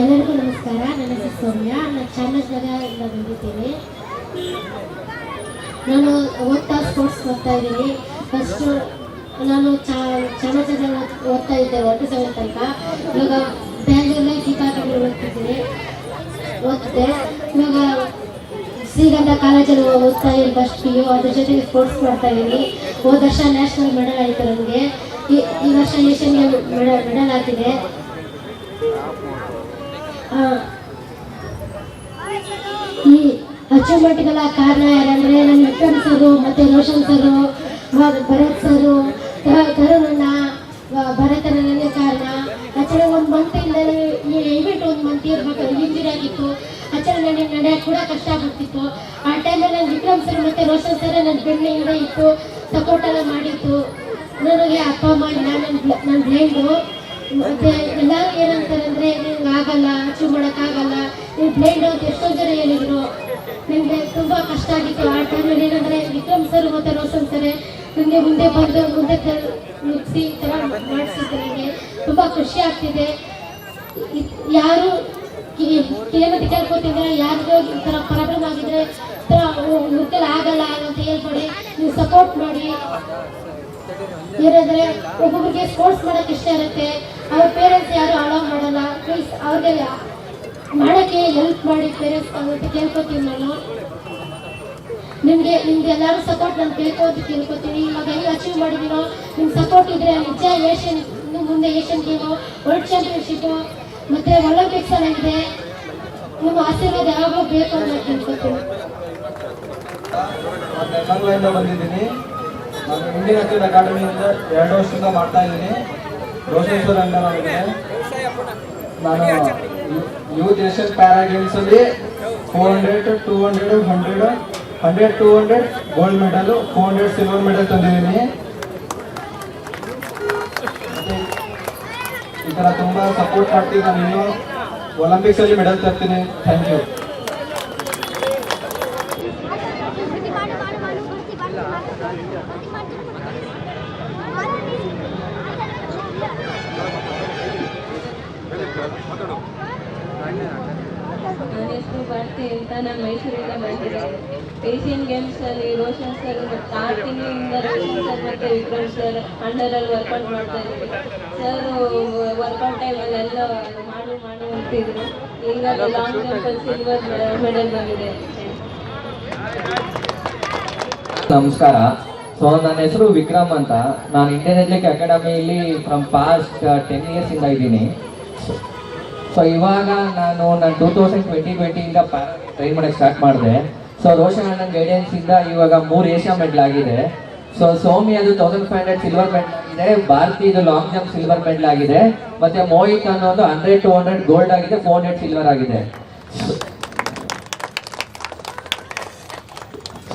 ಎಲ್ಲರಿಗೂ ನಮಸ್ಕಾರ. ನನ್ನ ಹೆಸರು ಸೌಮ್ಯ. ನಾನು ಚಾಮರಾಜನಗರದಿಂದ ಬಂದಿದ್ದೀನಿ. ನಾನು ಸ್ಪೋರ್ಟ್ಸ್ ಓದ್ತಾ ಇದ್ದೀನಿ. ಫಸ್ಟು ನಾನು ಚಾಮರಾಜನಗರ ಓದ್ತಾ ಇದ್ದೆ 1 to 7 ತನಕ. ಇವಾಗ ಬ್ಯಾಂಗ್ಳೂರಲ್ಲಿ ದೀಪಾವಳಿ ಓದ್ತಿದ್ದೆ. ಇವಾಗ ಶ್ರೀಗಂಧ ಕಾಲೇಜಲ್ಲಿ ಓದ್ತಾ ಇದ್ದೀನಿ ಫಸ್ಟ್ PU. ಅದ್ರ ಜೊತೆಗೆ ಸ್ಪೋರ್ಟ್ಸ್ ಮಾಡ್ತಾ ಇದ್ದೀನಿ. ಹೋದ ವರ್ಷ ನ್ಯಾಷನಲ್ ಮೆಡಲ್ ಆಯಿತು ನನಗೆ. ಈ ವರ್ಷ ಏಷ್ಯನ್ ಗೇಮ್ ಮೆಡಲ್ ಆಗ್ತಿದೆ. ಈ ಅಚೀವ್ಮೆಂಟ್ಗಳ ಕಾರಣ ಯಾರಂದರೆ ನನ್ನ ವಿಕ್ರಮ್ ಸರು ಮತ್ತು ರೋಷನ್ ಸರು, ಭರತ್ ಸರು, ತರುಣಣ್ಣ, ಭರತನೇ ಕಾರಣ. ಆಚರಣೆ 1 ಮಂತಿಂದ ಈ ಇವೆಂಟ್ 1 ಮಂತ್ ಇರಬೇಕು, ಇಂಜುರಿ ಆಗಿತ್ತು. ಆಚರಣೆ ನಡೆಯೋಕ್ಕೆ ಕೂಡ ಕಷ್ಟ ಆಗ್ಬಿಡ್ತಿತ್ತು. ಆ ಟೈಮಲ್ಲಿ ನನ್ನ ವಿಕ್ರಮ್ ಸರ್ ಮತ್ತು ರೋಷನ್ ಸರ್ ನನ್ನ ಬೆನ್ನಿಂದ ಇತ್ತು, ಸಪೋರ್ಟ್ ಎಲ್ಲ ಮಾಡಿತ್ತು. ನನಗೆ ಅಪ್ಪ ಅಮ್ಮ ಇಲ್ಲ, ನನ್ನ ಬ್ಲೈಂಡು. ಮತ್ತು ಎಲ್ಲರೂ ಏನಂತಾರೆ ಅಂದರೆ ನಿಮ್ಗೆ ಆಗಲ್ಲ, ಅಚೀವ್ ಮಾಡೋಕ್ಕಾಗಲ್ಲ, ನೀವು ಬ್ಲೈಂಡ್ ಅಂತ ಎಷ್ಟೋ ಜನ ಹೇಳಿದರು. ನನಗೆ ತುಂಬ ಕಷ್ಟ ಆಗಿತ್ತು. ಆ ಟೈಮಲ್ಲಿ ಏನಂದರೆ ವಿಕ್ರಮ್ ಸರ್ ಮತ್ತು ರೋಷನ್ ಸರ್ ನನಗೆ ಮುಂದೆ ಬಂದು ಮುಂದೆ ನುಗ್ಗಿಸಿ ಈ ಥರ ಮಾಡಿಸಿದ್ದು ನನಗೆ ತುಂಬ ಖುಷಿ ಆಗ್ತಿದೆ. ಯಾರು ಕೇಳೋದು ಕೇಳ್ಕೊತಿದ್ರೆ, ಯಾರಿಗೂ ಈ ಥರ ಪ್ರಾಬ್ಲಮ್ ಆಗಿದ್ರೆ ಈ ಥರ ಮುಟ್ಟಲು ಆಗಲ್ಲ ಅಂತ ಹೇಳ್ಕೊಡಿ, ನೀವು ಸಪೋರ್ಟ್ ಮಾಡಿ. ಏನಂದರೆ ಒಬ್ಬೊಬ್ಬರಿಗೆ ಸ್ಪೋರ್ಟ್ಸ್ ಮಾಡೋಕ್ಕೆ ಇಷ್ಟ ಇರುತ್ತೆ, ಅವ್ರ ಪೇರೆಂಟ್ಸ್ ಯಾರು ಅಲೋ ಮಾಡಲ್ಲ. ಪ್ಲೀಸ್ ಅವ್ರಿಗೆ ಮಾಡೋಕ್ಕೆ ಹೆಲ್ಪ್ ಮಾಡಿ ಪೇರೆಂಟ್ಸ್ ಅಂತ ಕೇಳ್ಕೊತೀನಿ ನಾನು. ನಿಮಗೆ ಎಲ್ಲರೂ ಸಪೋರ್ಟ್ ನಾನು ಕೇಳ್ಕೊತೀನಿ. ಇವಾಗ ಎಲ್ಲ ಅಚೀವ್ ಮಾಡಿದ್ದೀನೋ ನಿಮ್ಮ ಸಪೋರ್ಟ್ ಇದ್ದರೆ ನಿಜ ಮುಂದೆ ಏಷ್ಯನ್ ಗೇಮು, ವರ್ಲ್ಡ್ ಚಾಂಪಿಯನ್ಶಿಪ್ಪು ಮತ್ತು ಒಲಿಂಪಿಕ್ಸ್ ಎಲ್ಲ ಇದೆ. ನಿಮ್ಮ ಆಶೀರ್ವಾದ ಯಾವಾಗಲೂ ಬೇಕು ಅಂತ ಕೇಳ್ಕೊತೀನಿ. ಬಂದಿದ್ದೀನಿ. ನಾನು ಇಂಡಿಯನ್ ಅಥ್ಲೆಟ್ ಅಕಾಡೆಮಿಯಿಂದ 2 ವರ್ಷದಿಂದ ಮಾಡ್ತಾ ಇದ್ದೀನಿ. ರೋಷೇಶ್ವರ ಅಂತ ನಾನು ಯೂತ್ ಏಷ್ಯನ್ ಪ್ಯಾರಾ ಗೇಮ್ಸಲ್ಲಿ 400, 200, 100, 200 ಗೋಲ್ಡ್ ಮೆಡಲು, 400 ಸಿಲ್ವರ್ ಮೆಡಲ್ ತಂದಿದ್ದೀನಿ. ಮತ್ತು ಈ ಥರ ತುಂಬ ಸಪೋರ್ಟ್ ಮಾಡ್ತೀನಿ. ನಾನು ಇನ್ನೂ ಒಲಿಂಪಿಕ್ಸಲ್ಲಿ ಮೆಡಲ್ ತರ್ತೀನಿ. Thank you. ನನ್ನ ಹೆಸರು ಭಾರತಿ ಅಂತ. ನಾನು ಮೈಸೂರಿಂದ ಬಂದಿದ್ದೇನೆ. ಏಷ್ಯನ್ ಗೇಮ್ಸಲ್ಲಿ ರೋಷನ್ ಸರ್ ಮತ್ತು 6 ತಿಂಗಳಿಂದ ರೋಷನ್ ಸರ್ ಮತ್ತು ವಿಕ್ರಮ್ ಸರ್ ಅಂಡರಲ್ಲಿ ವರ್ಕೌಟ್ ಮಾಡ್ತಾ ಇದ್ದೀವಿ. ಸರ್ ವರ್ಕೌಟ್ ಟೈಮಲ್ಲೆಲ್ಲ ಮಾಡು ಅಂತಿದ್ರು. ಈಗ ಲಾಂಗ್ ಜಂಪಲ್ಲಿ ಸಿಲ್ವರ್ ಮೆಡಲ್ ಬಂದಿದೆ. ನಮಸ್ಕಾರ. ಸೊ ನನ್ನ ಹೆಸರು ವಿಕ್ರಮ್ ಅಂತ. ನಾನು ಇಂಡಿಯನ್ ಅಥ್ಲೆಟಿಕ್ ಅಕಾಡೆಮಿಯಲ್ಲಿ ಫ್ರಮ್ ಪಾಸ್ಟ್ 10 ಇಯರ್ಸಿಂದ ಇದ್ದೀನಿ. ಸೊ ಇವಾಗ ನಾನು 2020 ಟ್ರೈನ್ ಮಾಡೋಕ್ಕೆ ಸ್ಟಾರ್ಟ್ ಮಾಡಿದೆ. ಸೊ ರೋಷನ್ ಅಣ್ಣನ ಗೈಡೆನ್ಸಿಂದ ಇವಾಗ 3 ಏಷ್ಯಾ ಮೆಡಲ್ ಆಗಿದೆ. ಸೊ ಸೌಮ್ಯ ಅದು 1500 ಸಿಲ್ವರ್ ಮೆಡಲ್ ಆಗಿದೆ, ಭಾರತಿ ಇದು ಲಾಂಗ್ ಜಂಪ್ ಸಿಲ್ವರ್ ಮೆಡಲ್ ಆಗಿದೆ, ಮತ್ತೆ ಮೋಹಿತ್ ಅನ್ನೋದು 100, 200 ಗೋಲ್ಡ್ ಆಗಿದೆ, 400 ಸಿಲ್ವರ್ ಆಗಿದೆ.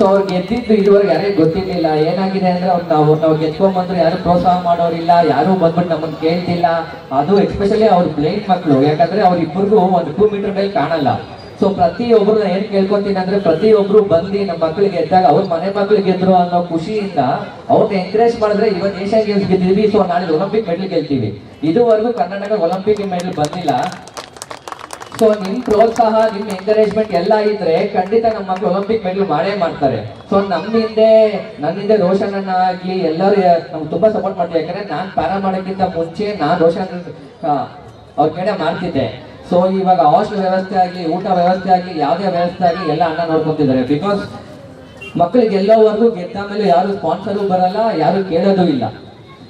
ಸೊ ಅವ್ರು ಗೆದ್ದಿದ್ದು ಇದುವರೆಗೆ ಯಾರಿಗೆ ಗೊತ್ತಿರಲಿಲ್ಲ. ಏನಾಗಿದೆ ಅಂದ್ರೆ ನಾವು ಗೆದ್ಕೊಂಡ್ಬಂದ್ರು ಯಾರು ಪ್ರೋತ್ಸಾಹ ಮಾಡೋರಿಲ್ಲ, ಯಾರು ಬಂದ್ಬಿಟ್ಟು ನಮ್ಮನ್ನು ಕೇಳ್ತಿಲ್ಲ. ಅದು ಎಸ್ಪೆಷಲಿ ಅವ್ರ ಬ್ಲೈಂಡ್ ಮಕ್ಕಳು, ಯಾಕಂದ್ರೆ ಅವ್ರಿಬ್ಬರಿಗೂ 1 2 ಮೀಟರ್ ಮೇಲೆ ಕಾಣಲ್ಲ. ಸೊ ಪ್ರತಿಯೊಬ್ಬರು ಏನ್ ಕೇಳ್ಕೊಂತೀನಿ ಅಂದ್ರೆ ಪ್ರತಿಯೊಬ್ರು ಬಂದು ನಮ್ಮ ಮಕ್ಕಳಿಗೆ ಗೆದ್ದಾಗ ಅವ್ರ ಮನೆ ಮಕ್ಳು ಗೆದ್ರು ಅನ್ನೋ ಖುಷಿಯಿಂದ ಅವ್ರನ್ನ ಎಂಕರೇಜ್ ಮಾಡಿದ್ರೆ ಇವತ್ತು ಏಷ್ಯನ್ ಗೇಮ್ಸ್ ಗೆದ್ದಿದ್ವಿ, ಸೊ ನಾಳೆ ಒಲಿಂಪಿಕ್ ಮೆಡಲ್ ಗೆಲ್ತೀವಿ. ಇದುವರೆಗೂ ಕರ್ನಾಟಕ ಒಲಿಂಪಿಕ್ ಮೆಡಲ್ ಬಂದಿಲ್ಲ. ಸೊ ನಿಮ್ ಪ್ರೋತ್ಸಾಹ, ನಿಮ್ ಎಂಕರೇಜ್ಮೆಂಟ್ ಎಲ್ಲ ಇದ್ರೆ ಖಂಡಿತ ನಮ್ಮ ಮಕ್ಕಳು ಒಲಿಂಪಿಕ್ ಮೆಡಲ್ ಮಾಡೇ ಮಾಡ್ತಾರೆ. ಸೊ ನನ್ನಿಂದೆ ರೋಷನ್ ಅಣ್ಣ ಆಗ್ಲಿ ಎಲ್ಲರೂ ನಮ್ಗೆ ತುಂಬಾ ಸಪೋರ್ಟ್ ಮಾಡ್ತೀವಿ. ಯಾಕಂದ್ರೆ ನಾನ್ ಪ್ಯಾರಾ ಮಾಡೋಕ್ಕಿಂತ ಮುಂಚೆ ನಾನ್ ರೋಷನ್ ಅವ್ರ ಕಡೆ ಮಾಡ್ತಿದ್ದೆ. ಸೊ ಇವಾಗ ಹಾಸ್ಟೆಲ್ ವ್ಯವಸ್ಥೆ ಆಗಲಿ, ಊಟ ವ್ಯವಸ್ಥೆ ಆಗಲಿ, ಯಾವುದೇ ವ್ಯವಸ್ಥೆ ಆಗಲಿ ಎಲ್ಲ ಅಣ್ಣ ನೋಡ್ಕೊತಿದ್ದಾರೆ. ಬಿಕಾಸ್ ಮಕ್ಕಳಿಗೆ ಎಲ್ಲೋವರೆಗೂ ಗೆದ್ದ ಮೇಲೆ ಯಾರು ಸ್ಪಾನ್ಸರು ಬರಲ್ಲ, ಯಾರು ಕೇಳೋದು ಇಲ್ಲ.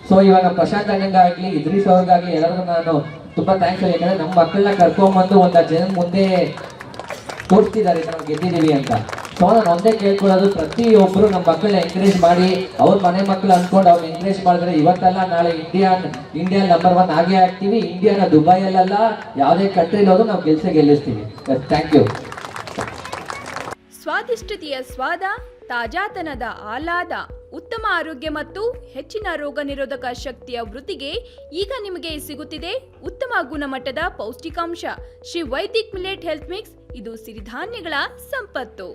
ಸೊ ಇವಾಗ ಪ್ರಶಾಂತ್ ಅಣ್ಣಂಗಾಗ್ಲಿ, ಇದ್ರೀಸ್ ಅವ್ರಿಗಾಗ್ಲಿ ಎಲ್ಲರಿಗೂ ನಾನು ತುಂಬಾ ಥ್ಯಾಂಕ್ಸ್. ಯಾಕಂದ್ರೆ ನಮ್ಮ ಮಕ್ಕಳನ್ನ ಕರ್ಕೊಂಡ್ಬಂದು 1 ಜನ ಮುಂದೆ ತೋರಿಸ್ತಿದ್ದಾರೆ ನಾವು ಗೆದ್ದಿದ್ದೀವಿ ಅಂತ. ಸೊ ನಾನು ಒಂದೇ ಕೇಳ್ಕೊಳ್ಳೋದು, ಪ್ರತಿಯೊಬ್ಬರು ನಮ್ಮ ಮಕ್ಕಳನ್ನ ಎಂಕರೇಜ್ ಮಾಡಿ, ಅವ್ರ ಮನೆ ಮಕ್ಕಳು ಅಂದ್ಕೊಂಡು ಅವ್ರನ್ನ ಎಂಕರೇಜ್ ಮಾಡಿದ್ರೆ ಇವತ್ತಲ್ಲ ನಾಳೆ ಇಂಡಿಯಾ ನಂಬರ್ 1 ಆಗೇ ಆಗ್ತೀವಿ. ಇಂಡಿಯಾನ ದುಬೈಯಲ್ಲ ಯಾವುದೇ ಕಂಟ್ರಿಲಿ ಹೋದ್ರು ನಾವು ಗೆಲ್ಲಿಸ್ತೀವಿ. Thank you. ಸ್ವಾದಿಷ್ಟತೆಯ ಸ್ವಾದ, ತಾಜಾತನದ ಆಹ್ಲಾದ, ಉತ್ತಮ ಆರೋಗ್ಯ ಮತ್ತು ಹೆಚ್ಚಿನ ರೋಗ ನಿರೋಧಕ ಶಕ್ತಿಯ ವೃದ್ಧಿಗೆ ಈಗ ನಿಮಗೆ ಸಿಗುತ್ತಿದೆ ಉತ್ತಮ ಗುಣಮಟ್ಟದ ಪೌಷ್ಟಿಕಾಂಶ Shri Vaidik millet health mix. ಇದು ಸಿರಿಧಾನ್ಯಗಳ ಸಂಪತ್ತು.